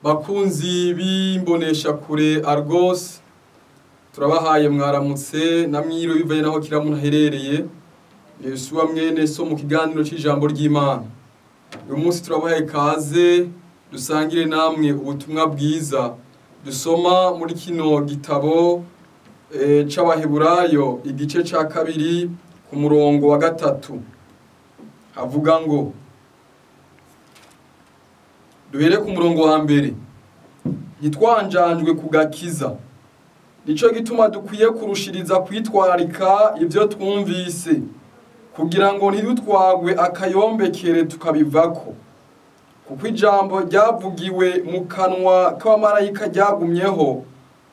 Bakunzi b'imbonesha kure Argos, turabahaye mwaramutse namwiro bivanye naho kiramuntu aherereye. Yesu mwene so mu kiganiro cy'ijambo ry'Imana. Uyu munsi turabahaye kaze dusangire namwe ubutumwa bwiza dusoma muri kino gitabo c'Abaheburayo igice ca kabiri ku murongo wa 3. Havuga ngo duhere ku murongo wa mbere. Ntitwanjanjwe kugakiza, nico gituma dukwiye kurushiriza kwitwarika ivyo twumvise, kugira ngo ntidutwagwe akayombekere tukabivako. Kuko ijambo ryavugiwe mu kanwa k'abamarayika ryagumyeho,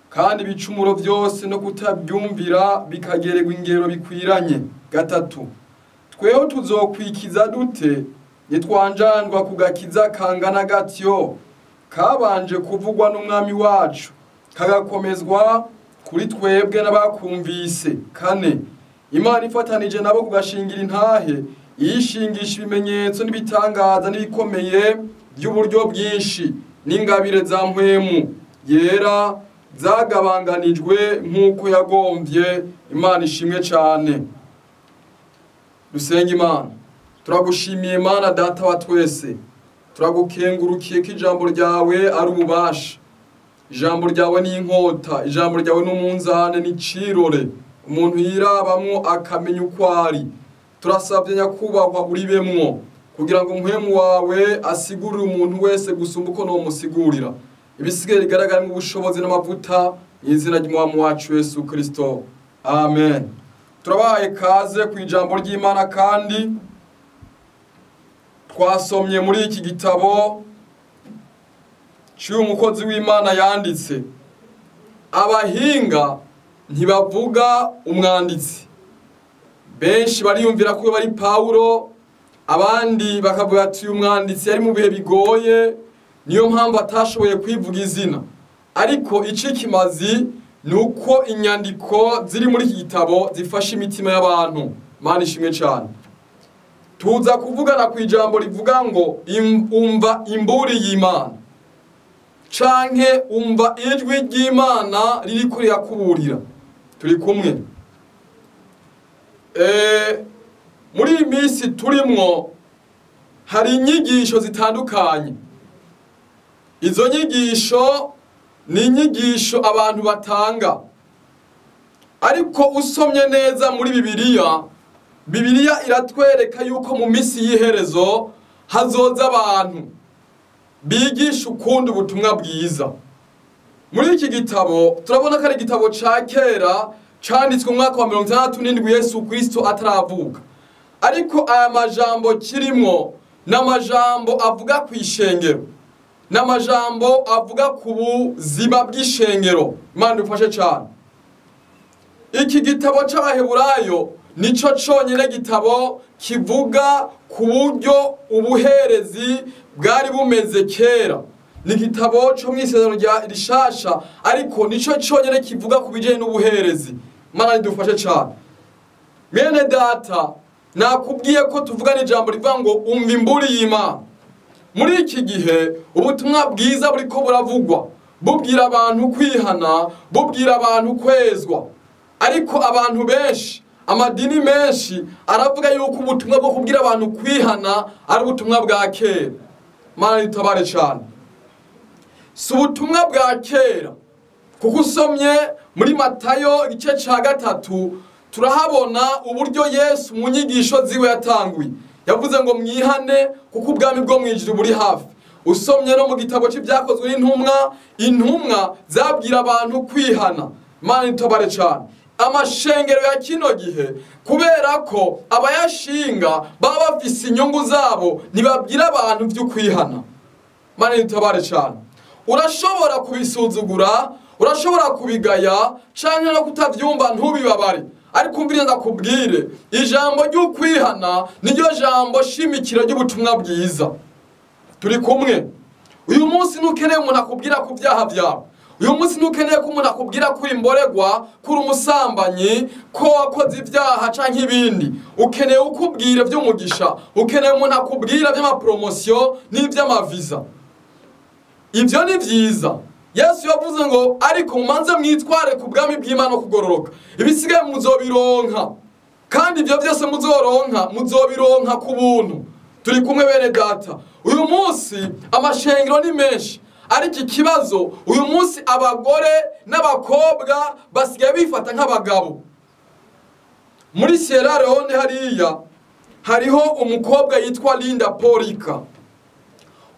kandi ibicumuro byose no kutabyumvira bikagererwa ingero bikwiranye. 3. Tweho tuzokwikiza dute nitwanjanjwa kugakiza kangana gatyo, kabanje kuvugwa n'umwami wacu, kagakomezwa kuri twebwe n'abakumvise. 4. Imana ifatanije nabo kugashingira intahe, yishingisha ibimenyetso n'ibitangaza n'ibikomeye by'uburyo bwinshi, n'ingabire za mpwemu yera zagabanganijwe nk'uko yagombye. Imana ishimwe cyane. Dusenga Imana. Turagushimiye Mana data wa twese, turagukengurukiye ko ijambo ryawe ari ububasha, ijambo ryawe ni inkota, ijambo ryawe n'umunzane n'icirore umuntu yirabamwo akamenya uko ari. Turasabye nyakubahwa uribemwo, kugira ngo mpwemu wawe asigurire umuntu wese gusumba uko nomusigurira, ibisigaye bigaragara mu bushobozi n'amavuta, y'izina ry'umwami wacu Yesu Kristo. Amen. Turabahaye kaze ku ijambo ry'Imana, kandi twasomye muri iki gitabo cy'uyu mukozi w'Imana yanditse. Abahinga ntibavuga umwanditsi. Benshi bariyumvira ko bari Paulo, abandi bakavuga ati uyu mwanditsi yari mu bihe bigoye, niyo mpamvu atashoboye kwivuga izina. Ariko icikimazi nuko inyandiko ziri muri iki gitabo zifasha imitima y'abantu. Mana ishimwe cyane. Tuza kuvugana ku ijambo rivuga ngo umva imburi y'Imana, canke umva ijwi ry'Imana ririko rirakuburira. Turi kumwe. Muri iyi minsi turimwo hari inyigisho zitandukanye. Izo nyigisho ni inyigisho abantu batanga, ariko usomye neza muri Bibiliya iratwereka yuko mu minsi y'iherezo hazoza abantu bigisha ukundi ubutumwa bwiza. Muri iki gitabo turabona ko ari igitabo ca kera canditswe mu mwaka wa 67 Yesu Kristo ataravuka, ariko aya majambo kirimwo n'amajambo avuga ku ishengero, n'amajambo avuga ku buzima bw'ishengero. Imana dufashe cyane. Iki gitabo c'Abaheburayo nico conyene gitabo kivuga ku buryo ubuherezi bwari bumeze kera. Ni gitabo cyo mwisezerano rya rishasha, ariko nico conyene kivuga ku bijanye n'ubuherezi. Mana idufashe cyane. Mene data, nakubwiye ko tuvugana ijambo rivuga ngo umva imburi y'Imana. Muri iki gihe ubutumwa bwiza buriko buravugwa, bubwira abantu kwihana, bubwira abantu kwezwa. Ariko abantu benshi, amadini menshi aravuga yuko ubutumwa bwo kubwira abantu kwihana ari ubutumwa bwa kera. Mana itabare cyane. Si ubutumwa bwa kera, kuko usomye muri Matayo igice ca 3 turahabona uburyo Yesu mu nyigisho ziwe yatanguye. Yavuze ngo mwihane kuko ubwami bwo mwijuru buri hafi. Usomye no mu gitabo c'ibyakozwe intumwa zabwira abantu kwihana. Mana itabare cyane. Amashengero ya kino gihe, kubera ko abayashinga baba bafise inyungu zabo, ntibabwira abantu byo kwihana. Mana itabare cyane. Urashobora kubisuzugura, urashobora kubigaya, canke no kutavyumva ntubibabare, ariko umvire ndakubwire, ijambo ryo kwihana niryo jambo shimikiro ry'ubutumwa bwiza. Turi kumwe. Uyu munsi nukeneye umuntu akubwira ku byaha byawe. Uyu munsi nukeneye ko umuntu akubwira kuri imboregwa, kuri umusambanyi, ko wakoze ibyaha canke ibindi. Ukeneye ukubwira by'umugisha, ukeneye umuntu akubwira by'amapromotion n'iby'amaviza. ibyo ni byiza. Yesu yavuze ngo ariko mumanze mwitware ku bwami bw'Imana kugororoka, ibisigaye muzobironka, kandi ibyo byose muzobironka ku buntu. Turi kumwe bene data. Uyu munsi amashengero ni menshi, ariko ikibazo uyu munsi abagore n'abakobwa basigaye bifata nk'abagabo. Muri Sierra Leone hariho umukobwa yitwa Linda Polika.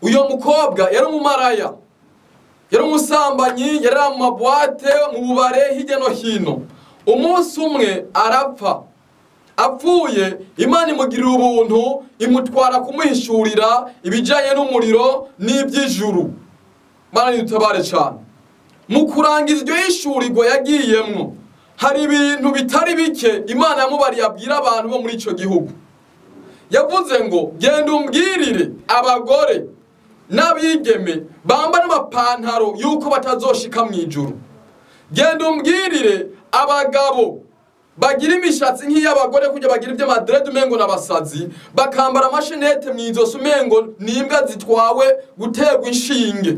Uyo mukobwa yari umumaraya, yari umusambanyi, yari mu mabwate, mu bubare hirya no hino. Umunsi umwe arapfa. Apfuye Imana imugirira ubuntu, imutwara kumuhishurira ibijanye n'umuriro n'iby'ijuru. Mana nidutabare cyane. Mu kurangiza iryo hishurirwa yagiyemwo, hari ibintu bitari bike Imana yamubariye abwira abantu bo muri ico gihugu. Yavuze ngo genda umbwirire abagore n'abigeme bamba n'amapantaro yuko batazoshika mu ijuru. Genda umbwirire abagabo bagira imishatsi nk'iy'abagore kujya bagira ibyo madred umengo n'abasazi, bakambara amashenete mu izosi umengo n'imbwa zitwawe guterwa inshinge.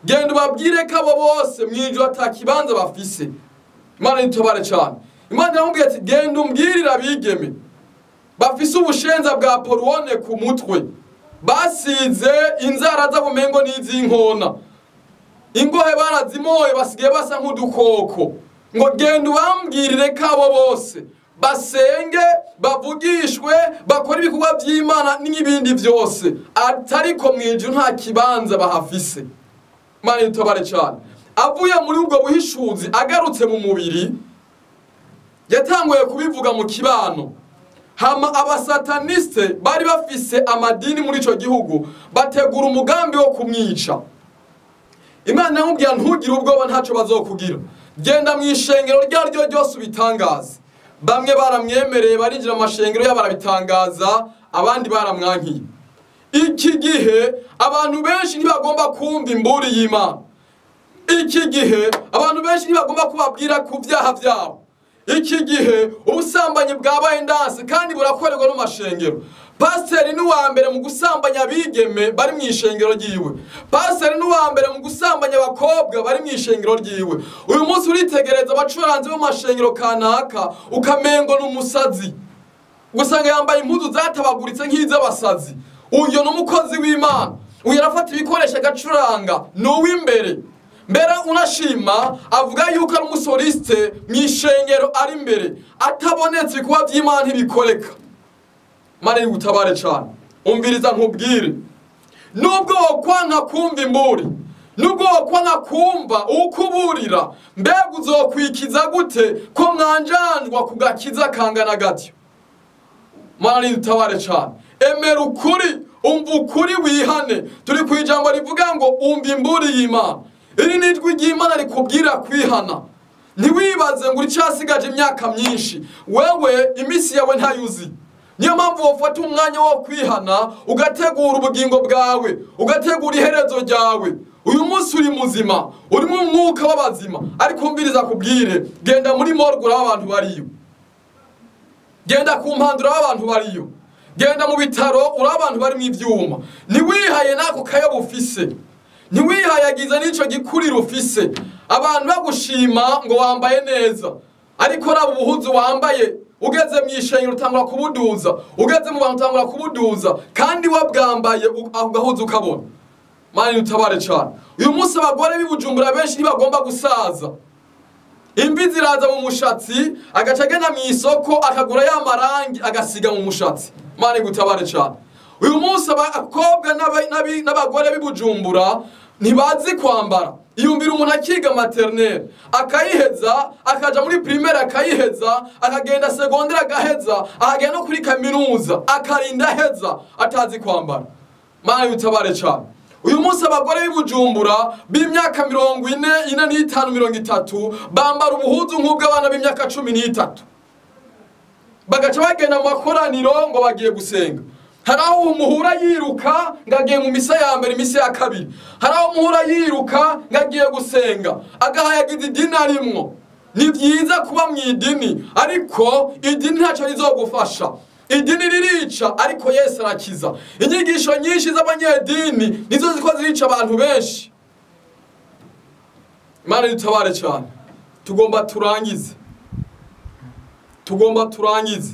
Genda ubabwire ko abo bose mu ijuru atakibanza bafise. Imana nitubare cyane. Imana yamubwiye ati genda umbwirire abigeme bafise ubushenza bwa poruone ku mutwe, basize inzara z'abumengo n'iz'inkona, ingohe barazimoye basigaye basa nk'udukoko. Ngo genda ubambwirire ko abo bose basenge, bavugishwe, bakora ibikorwa by'Imana n'ibindi byose, atariko mu ijuru nta kibanza bahafise. Imana nitubare cyane. Avuye muri ubwo buhishuzi agarutse mu mubiri, yatanguye kubivuga mu kibano. Hama abasataniste bari bafise amadini muri ico gihugu bategura umugambi wo kumwica. Imana yamubwiye ntugire ubwoba, ntaco bazokugira. Genda mu ishengero ryaryo ryose ubitangaza. Bamwe baramwemereye barinjira amashengero y'abarabitangaza, abandi baramwankiye. Iki gihe abantu benshi ntibagomba kumva imburi y'Imana. Iki gihe abantu benshi ntibagomba kubabwira ku byaha byabo. Iki gihe ubusambanyi bwabaye ndanse kandi burakorerwa no mashengero. Pasiteri ni uwa mbere mu gusambanya abigeme bari mu ishengero ryiwe. Pasiteri ni uwa mbere mu gusambanya abakobwa bari mu ishengero ryiwe. Uyu munsi uritegereza abacuranzi bo mashengero kanaka ukamengo n'umusazi, gusanga yambaye impuzu zatabaguritse nk'iz'abasazi. Uyo n'umukozi w'Imana, uyu arafata ibikoresho agacuranga, n'uw'imbere. Mbere unashima avuga yuko ari umusoliste mu ishengero ari imbere, atabonetse kuba by'Imana ntibikoreka. Mane gutabare cyane. Umviriza nkubwire, nubwo wokwanka kumva imburi, nubwo wokwanka kumva ukuburira, mbega uzokwikiza gute ko mwanjanjwa kugakiza kangana gatyo? Mane gutabare cyane. Emera ukuri, umva ukuri wihane. Turi ku ijambo rivuga ngo umva imburi y'Imana. Iri ni ijwi ry'Imana rikubwira kwihana. Ntiwibaze ngo uricasigaje imyaka myinshi, wewe imisi yawe ntayuzi. Niyo mpamvu wofata umwanya wo kwihana, ugategura ubugingo bwawe, ugategura iherezo ryawe. Uyu munsi uri muzima, uri mu mwuka w'abazima, ariko umviriza kubwire, genda muri morgue abantu bariyo. Genda ku mpandura abantu bariyo. Genda mu bitaro uri abantu bari mu ivyuma. Ntiwihaye nako kayo bufise. Ntiwihayagiza n'ico gikuriro ufise. Abantu bagushima ngo wambaye neza, ariko rabo ubuhuzu wambaye ugeze mu ishengero utangura kubuduza, ugeze mu bantu utangura kubuduza, kandi wabwambaye ugahuza ukabona. Mani utabare cyane. Uyu munsi abagore b'ibujumbura benshi ntibagomba gusaza. Imvi ziraza mu mushatsi, agaca agenda mu isoko akagura ya marangi agasiga mu mushatsi. Mani gutabare cyane. Uyu munsi abakobwa n'abagore b'ibujumbura ntibazi kwambara. Iyumvira umuntu akiga maternelle akayiheza, akaja muri primaire akayiheza, akagenda secondaire agaheza, akagenda no kuri kaminuza akarinda heza atazi kwambara. Mani utabare cyane. Uyu munsi abagore b'ibujumbura b'imyaka 40, 45, 30 bambara ubuhuzu nk'ubw'abana b'imyaka 13. Bagaca bagenda mu makoraniro ngo bagiye gusenga. Haraho umuhura yiruka ngagiye mu misa ya mbere, misa ya kabiri. Haraho umuhura yiruka ngagiye gusenga, agahayagiza idini arimwo. Ni byiza kuba mu idini, ariko idini ntacyo rizogufasha. Idini ririca, ariko Yesu arakiza. Inyigisho nyinshi z'abanyedini nizo ziko zirica abantu benshi. Imana nitabare cyane. Tugomba turangize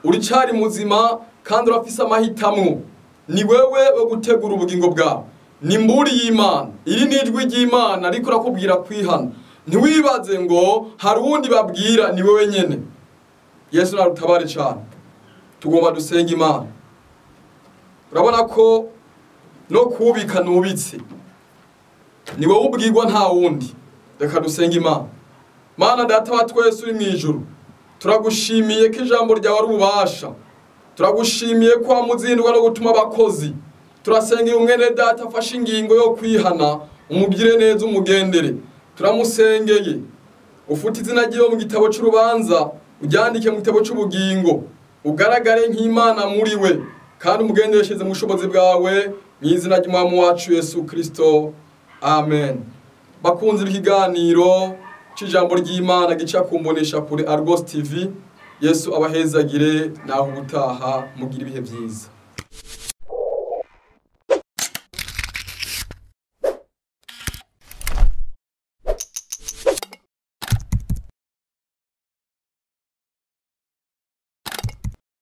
uri cyari muzima kandi urafise amahitamo. Ni wewe wo gutegura ubugingo bwawe. Ni mburi y'Imana, iri nijwi ry'Imana ariko urakubwira kwihana. Ntiwibaze ngo hari uwundi babwira, ni wewe nyene. Yesu narutabare cyane. Tugomba dusenga Imana. Urabona ko no kubika nubitse, ni wowe ubwirwa nta wundi. Reka dusenga Imana. Mana Data wa twese uri mwijuru, turagushimiye ko ijambo ryawe ari ububasha. Turagushimiye ko wamuzindwa no gutuma abakozi. Turasengeye umwene Data afashe ingingo yo kwihana, umubwire neza umugendere. Turamusengeye ufite izina ryiwe mu gitabo cy'urubanza, uryandike mu gitabo cy'ubugingo, ugaragare nk'Imana muri we, kandi umugendereshereze mu bushobozi bwawe, mu izina ry'Umwami wacu Yesu Kristo. Amen. Bakunze ikiganiro cy'ijambo ry'Imana gica kumbonesha kuri Argos TV. Yesu abahezagire, naho ubutaha mugira ibihe byiza.